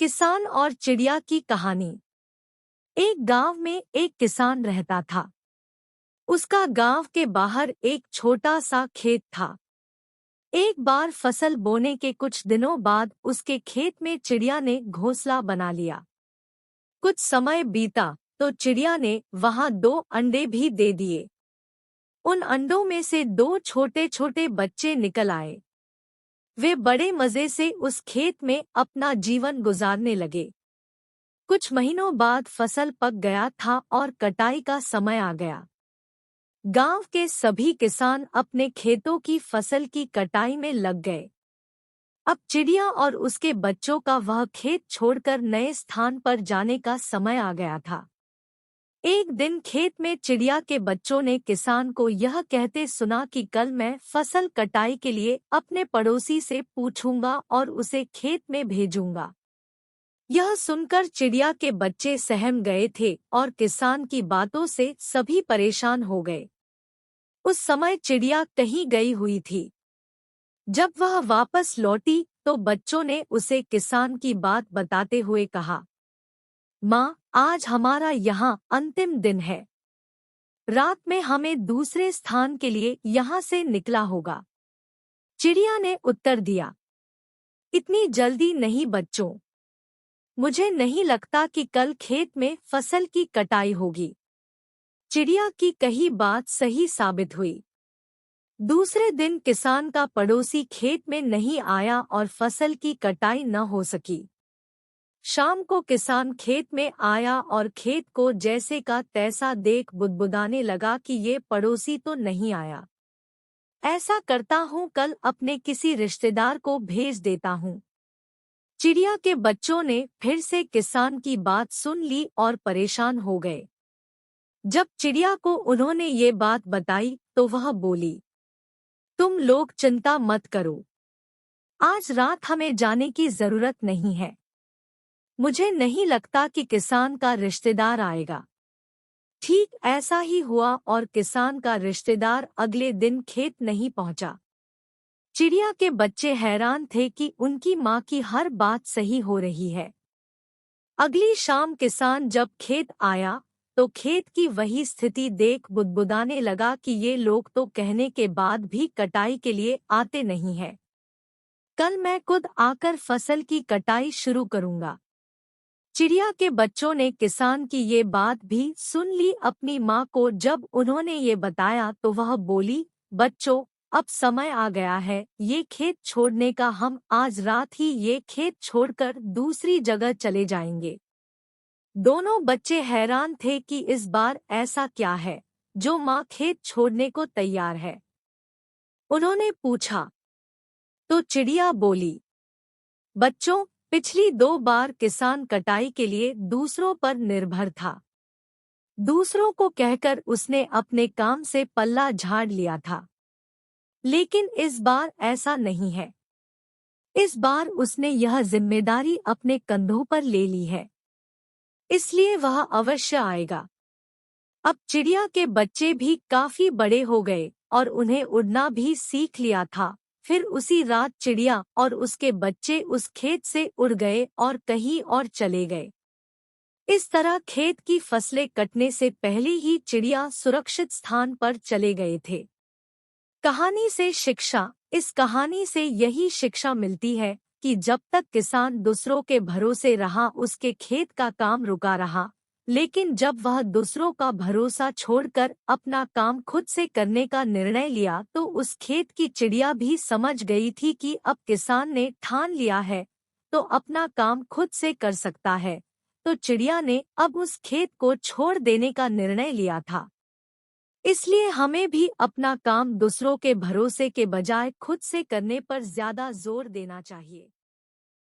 किसान और चिड़िया की कहानी। एक गांव में एक किसान रहता था। उसका गांव के बाहर एक छोटा सा खेत था। एक बार फसल बोने के कुछ दिनों बाद उसके खेत में चिड़िया ने घोंसला बना लिया। कुछ समय बीता तो चिड़िया ने वहां 2 अंडे भी दे दिए। उन अंडों में से 2 छोटे-छोटे बच्चे निकल आए। वे बड़े मजे से उस खेत में अपना जीवन गुजारने लगे। कुछ महीनों बाद फसल पक गया था और कटाई का समय आ गया। गांव के सभी किसान अपने खेतों की फसल की कटाई में लग गए। अब चिड़िया और उसके बच्चों का वह खेत छोड़कर नए स्थान पर जाने का समय आ गया था। एक दिन खेत में चिड़िया के बच्चों ने किसान को यह कहते सुना कि कल मैं फसल कटाई के लिए अपने पड़ोसी से पूछूंगा और उसे खेत में भेजूंगा। यह सुनकर चिड़िया के बच्चे सहम गए थे और किसान की बातों से सभी परेशान हो गए। उस समय चिड़िया कहीं गई हुई थी। जब वह वापस लौटी तो बच्चों ने उसे किसान की बात बताते हुए कहा, माँ, आज हमारा यहाँ अंतिम दिन है। रात में हमें दूसरे स्थान के लिए यहाँ से निकला होगा। चिड़िया ने उत्तर दिया, इतनी जल्दी नहीं बच्चों, मुझे नहीं लगता कि कल खेत में फसल की कटाई होगी। चिड़िया की कही बात सही साबित हुई। दूसरे दिन किसान का पड़ोसी खेत में नहीं आया और फसल की कटाई न हो सकी। शाम को किसान खेत में आया और खेत को जैसे का तैसा देख बुदबुदाने लगा कि ये पड़ोसी तो नहीं आया। ऐसा करता हूँ, कल अपने किसी रिश्तेदार को भेज देता हूँ। चिड़िया के बच्चों ने फिर से किसान की बात सुन ली और परेशान हो गए। जब चिड़िया को उन्होंने ये बात बताई तो वह बोली, तुम लोग चिंता मत करो, आज रात हमें जाने की जरूरत नहीं है। मुझे नहीं लगता कि किसान का रिश्तेदार आएगा। ठीक ऐसा ही हुआ और किसान का रिश्तेदार अगले दिन खेत नहीं पहुंचा। चिड़िया के बच्चे हैरान थे कि उनकी माँ की हर बात सही हो रही है। अगली शाम किसान जब खेत आया तो खेत की वही स्थिति देख बुदबुदाने लगा कि ये लोग तो कहने के बाद भी कटाई के लिए आते नहीं हैं। कल मैं खुद आकर फसल की कटाई शुरू करूंगा। चिड़िया के बच्चों ने किसान की ये बात भी सुन ली। अपनी माँ को जब उन्होंने ये बताया तो वह बोली, बच्चों, अब समय आ गया है ये खेत छोड़ने का। हम आज रात ही ये खेत छोड़कर दूसरी जगह चले जाएंगे। दोनों बच्चे हैरान थे कि इस बार ऐसा क्या है जो माँ खेत छोड़ने को तैयार है। उन्होंने पूछा तो चिड़िया बोली, बच्चों, पिछली 2 बार किसान कटाई के लिए दूसरों पर निर्भर था। दूसरों को कहकर उसने अपने काम से पल्ला झाड़ लिया था। लेकिन इस बार ऐसा नहीं है। इस बार उसने यह जिम्मेदारी अपने कंधों पर ले ली है, इसलिए वह अवश्य आएगा। अब चिड़िया के बच्चे भी काफी बड़े हो गए और उन्हें उड़ना भी सीख लिया था। फिर उसी रात चिड़िया और उसके बच्चे उस खेत से उड़ गए और कहीं और चले गए। इस तरह खेत की फसलें कटने से पहले ही चिड़िया सुरक्षित स्थान पर चले गए थे। कहानी से शिक्षा। इस कहानी से यही शिक्षा मिलती है कि जब तक किसान दूसरों के भरोसे रहा उसके खेत का काम रुका रहा, लेकिन जब वह दूसरों का भरोसा छोड़कर अपना काम खुद से करने का निर्णय लिया तो उस खेत की चिड़िया भी समझ गई थी कि अब किसान ने ठान लिया है तो अपना काम खुद से कर सकता है। तो चिड़िया ने अब उस खेत को छोड़ देने का निर्णय लिया था। इसलिए हमें भी अपना काम दूसरों के भरोसे के बजाय खुद से करने पर ज्यादा जोर देना चाहिए।